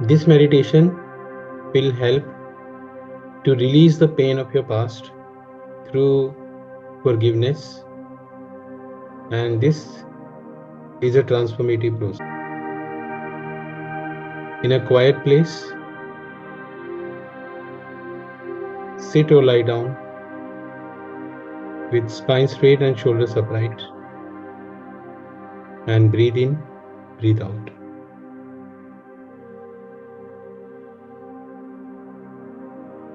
This meditation will help to release the pain of your past through forgiveness, and this is a transformative process. In a quiet place, sit or lie down with spine straight and shoulders upright, and breathe in, breathe out.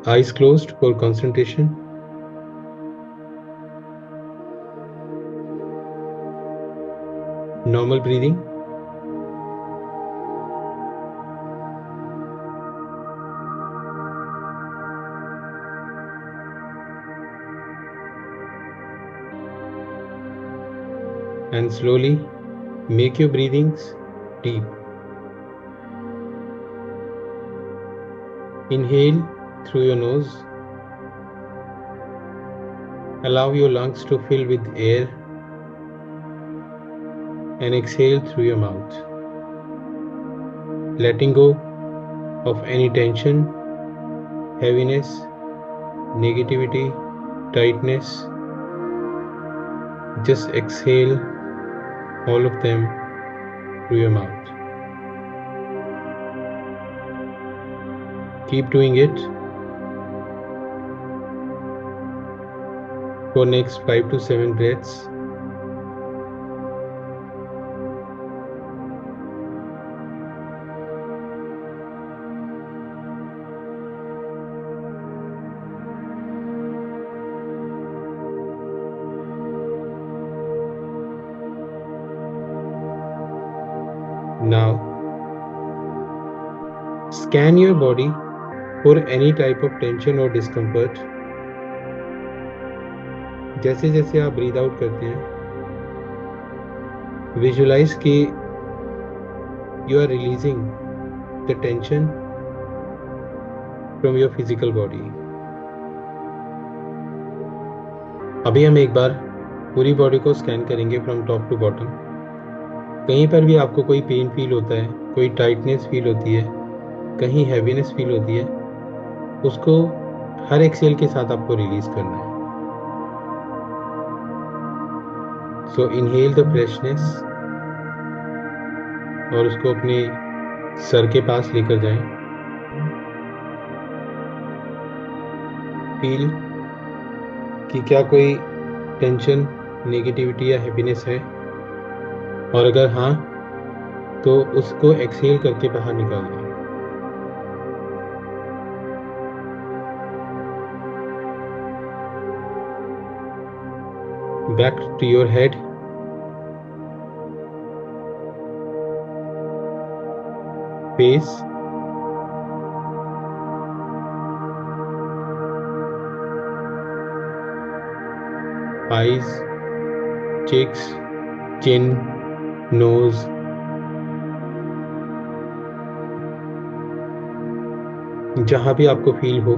Eyes closed for concentration. Normal breathing. And slowly make your breathings deep. Inhale through your nose. Allow your lungs to fill with air, and exhale through your mouth, letting go of any tension, heaviness, negativity, tightness. Just exhale all of them through your mouth. Keep doing it for next 5 to 7 breaths. Now, scan your body for any type of tension or discomfort. जैसे जैसे आप breathe out करते हैं, visualise कि you are releasing the tension from your physical body. अभी हम एक बार पूरी बॉडी को स्कैन करेंगे फ्रॉम टॉप टू बॉटम. कहीं पर भी आपको कोई पेन फील होता है, कोई टाइटनेस फील होती है, कहीं हैवीनेस फील होती है, उसको हर एक्सेल के साथ आपको रिलीज करना है. सो इनहेल द फ्रेशनेस और उसको अपने सर के पास लेकर जाएं. फील कि क्या कोई टेंशन, नेगेटिविटी या हैप्पीनेस है, और अगर हाँ तो उसको एक्सहेल करके बाहर निकाल दें. Back to your head. Face. eyes, cheeks, chin, nose. जहां भी आपको फील हो,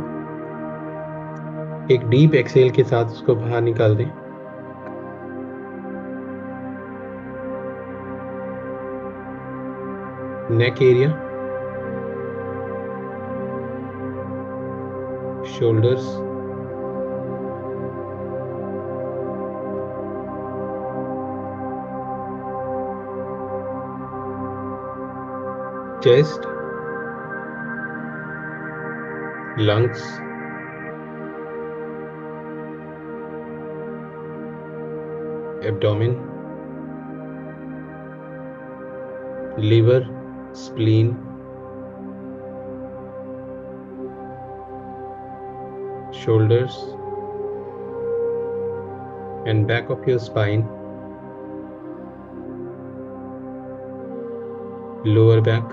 एक डीप एक्सहेल के साथ उसको बाहर निकाल दें. Neck area, shoulders, chest, lungs, abdomen, liver, spleen, shoulders and back of your spine, lower back,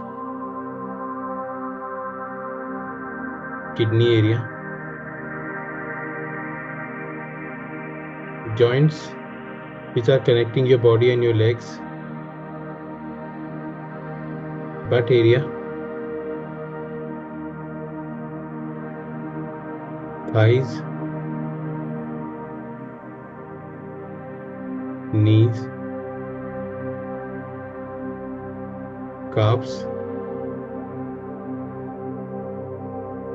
kidney area, joints which are connecting your body and your legs, butt area, thighs, knees, calves,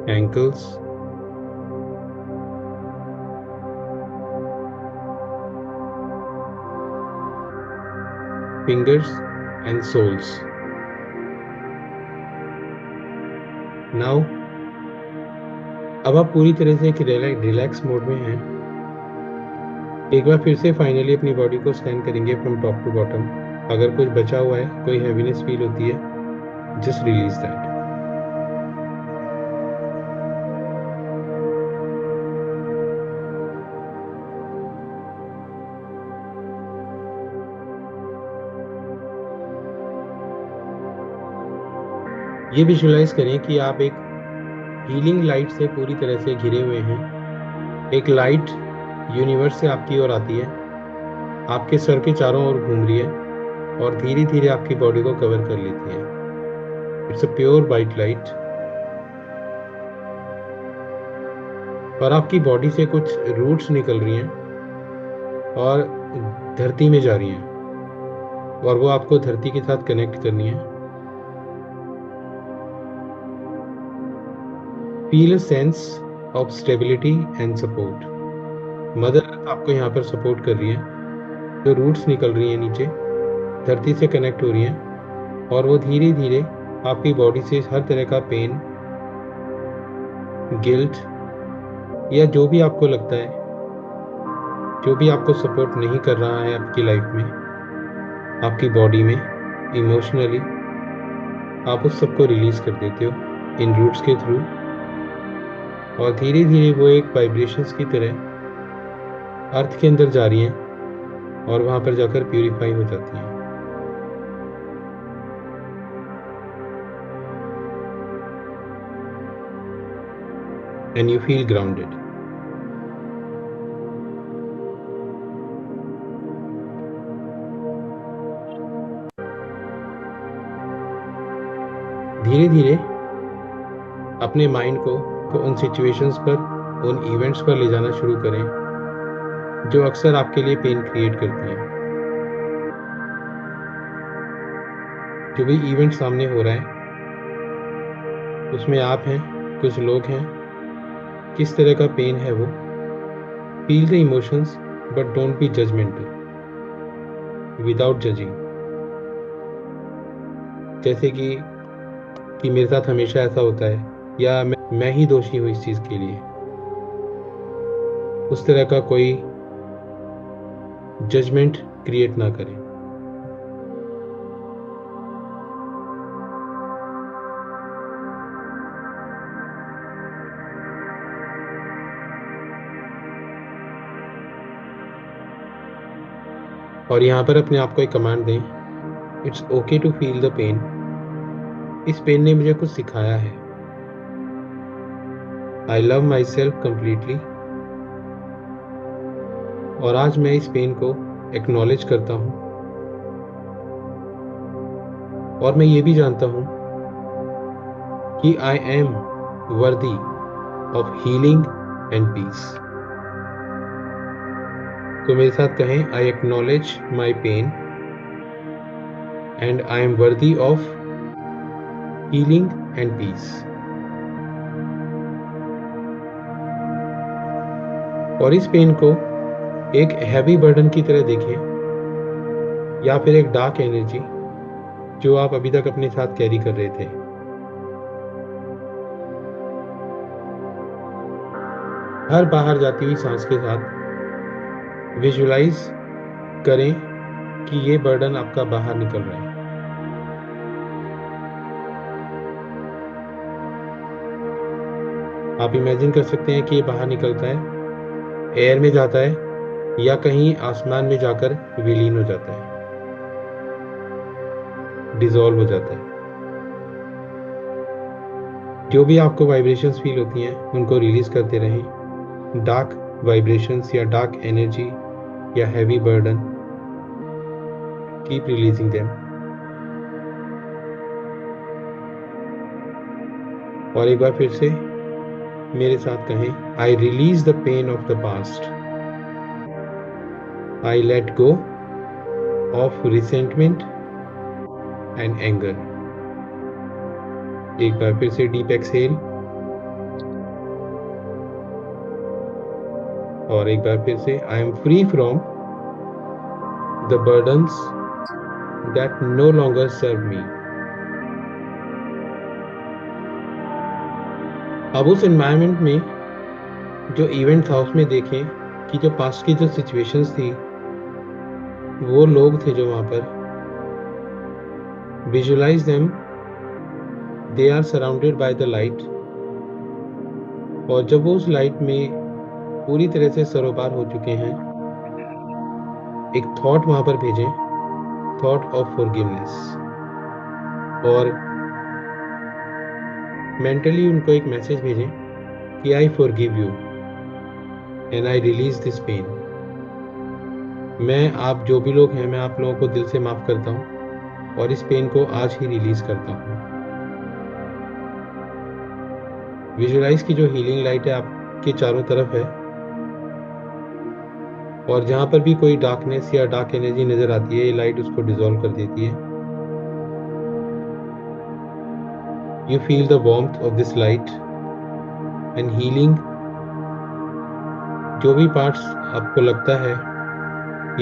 ankles, fingers and soles. Now अब आप पूरी तरह से एक relax mode में हैं। एक बार फिर से फाइनली अपनी बॉडी को स्कैन करेंगे फ्रॉम टॉप टू बॉटम। अगर कुछ बचा हुआ है, कोई हैवीनेस फील होती है, जस्ट रिलीज दैट। ये विजुअलाइज करें कि आप एक हीलिंग लाइट से पूरी तरह से घिरे हुए हैं। एक लाइट यूनिवर्स से आपकी ओर आती है, आपके सर के चारों ओर घूम रही है और धीरे धीरे आपकी बॉडी को कवर कर लेती है। It's a pure white light. और आपकी बॉडी से कुछ रूट्स निकल रही हैं और धरती में जा रही हैं और वो आपको धरती के साथ कनेक्ट करनी है। Feel a sense of stability and support. Mother earth आपको यहाँ पर सपोर्ट कर रही है। जो रूट्स निकल रही हैं नीचे, धरती से कनेक्ट हो रही हैं और वो धीरे धीरे आपकी बॉडी से हर तरह का पेन, गिल्ट या जो भी आपको लगता है, जो भी आपको सपोर्ट नहीं कर रहा है आपकी लाइफ में, आपकी बॉडी में, इमोशनली, आप उस सबको रिलीज कर देते हो इन रूट्स के थ्रू। और धीरे धीरे वो एक वाइब्रेशंस की तरह अर्थ के अंदर जा रही हैं और वहां पर जाकर प्यूरिफाई हो जाती हैं। And you feel grounded. धीरे धीरे अपने माइंड को उन सिचुएशंस पर, उन इवेंट्स पर ले जाना शुरू करें जो अक्सर आपके लिए पेन क्रिएट करती हैं। जो भी इवेंट सामने हो रहा है उसमें आप हैं, कुछ लोग हैं, किस तरह का पेन है वो। Feel the emotions but don't be judgmental, without judging. जैसे कि मेरे साथ हमेशा ऐसा होता है या मैं ही दोषी हूं इस चीज के लिए, उस तरह का कोई जजमेंट क्रिएट ना करें। और यहां पर अपने आप को एक कमांड दें, it's okay to feel the pain. इस पेन ने मुझे कुछ सिखाया है। I love myself completely. और आज मैं इस पेन को एक्नॉलेज करता हूं और मैं ये भी जानता हूं कि I am worthy of healing and peace. तो मेरे साथ कहें, I acknowledge my pain and I am worthy of healing and peace. और इस पेन को एक हैवी बर्डन की तरह देखें या फिर एक डार्क एनर्जी जो आप अभी तक अपने साथ कैरी कर रहे थे। हर बाहर जाती हुई सांस के साथ विजुलाइज करें कि ये बर्डन आपका बाहर निकल रहा है। आप इमेजिन कर सकते हैं कि ये बाहर निकलता है, एयर में जाता है या कहीं आसमान में जाकर विलीन हो जाता है, डिसॉल्व हो जाता है। जो भी आपको वाइब्रेशंस फील होती हैं उनको रिलीज करते रहें। डार्क वाइब्रेशंस या डार्क एनर्जी या heavy burden, keep releasing them. और एक बार फिर से मेरे साथ कहें, I release the pain of the past. I let go of resentment and anger. एक बार फिर से डीप एक्सहेल और एक बार फिर से, I am free from the burdens that no longer serve me. अब उस एनवायरनमेंट में जो इवेंट था उसमें देखें कि जो पास्ट की जो सिचुएशंस थी, वो लोग थे जो वहां पर, visualise them, they are surrounded by the light. और जब वो उस लाइट में पूरी तरह से सरोपार हो चुके हैं, एक थॉट वहां पर भेजें, थॉट ऑफ फॉरगिवनेस। और मेंटली उनको एक मैसेज भेजें कि I forgive you and I release this pain. मैं, आप जो भी लोग हैं, मैं आप लोगों को दिल से माफ करता हूँ और इस पेन को आज ही रिलीज करता हूँ। विजुअलाइज की जो हीलिंग लाइट है आपके चारों तरफ है, और जहां पर भी कोई डार्कनेस या डार्क एनर्जी नजर आती है, ये लाइट उसको डिसॉल्व कर देती है। You feel the warmth of this light and healing. जो भी पार्ट्स आपको लगता है,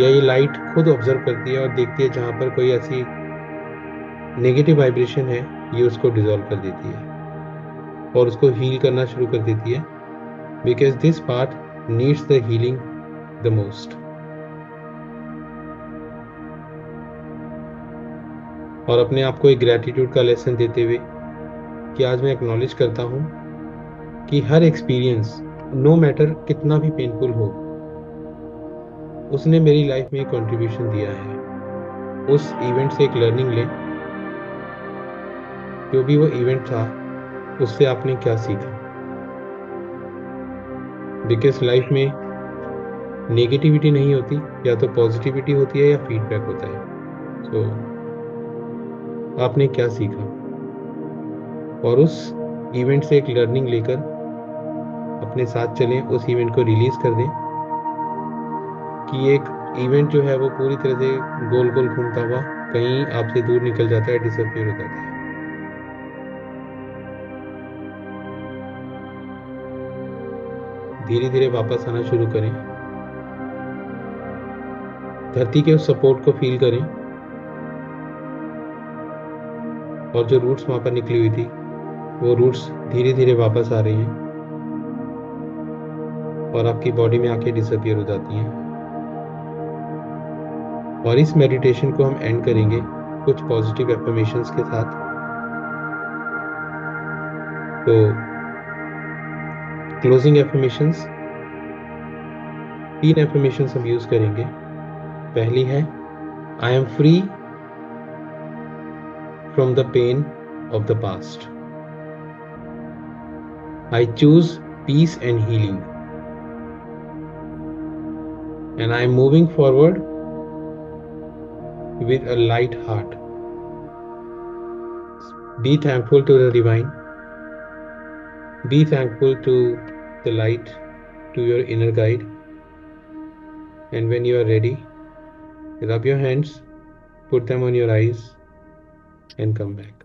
या ये लाइट खुद ऑब्जर्व करती है और देखती है जहां पर कोई ऐसी नेगेटिव वाइब्रेशन है, ये उसको डिसॉल्व कर देती है और उसको हील करना शुरू कर देती है, because this part needs the healing the most. और अपने आप को एक ग्रैटिट्यूड का लेसन देते हुए कि आज मैं एक्नॉलेज करता हूँ कि हर एक्सपीरियंस, नो मैटर कितना भी पेनफुल हो, उसने मेरी लाइफ में एक कंट्रीब्यूशन दिया है। उस इवेंट से एक लर्निंग ले, जो भी वो इवेंट था उससे आपने क्या सीखा। बिकॉज लाइफ में नेगेटिविटी नहीं होती, या तो पॉजिटिविटी होती है या फीडबैक होता है। तो आपने क्या सीखा, और उस इवेंट से एक लर्निंग लेकर अपने साथ चलें, उस इवेंट को रिलीज कर दें कि एक इवेंट जो है वो पूरी तरह से गोल गोल घूमता हुआ कहीं आपसे दूर निकल जाता है, डिसअपियर हो जाता है। धीरे धीरे वापस आना शुरू करें, धरती के उस सपोर्ट को फील करें, और जो रूट्स वहां पर निकली हुई थी, वो रूट्स धीरे धीरे वापस आ रही हैं और आपकी बॉडी में आके डिसअपियर हो जाती हैं। और इस मेडिटेशन को हम एंड करेंगे कुछ पॉजिटिव एफर्मेशंस के साथ। तो क्लोजिंग एफर्मेशंस, 3 एफर्मेशंस हम यूज करेंगे। पहली है, I am free from the pain of the past, I choose peace and healing, and I am moving forward with a light heart. Be thankful to the divine. Be thankful to the light, to your inner guide. And when you are ready, rub your hands, put them on your eyes, and come back.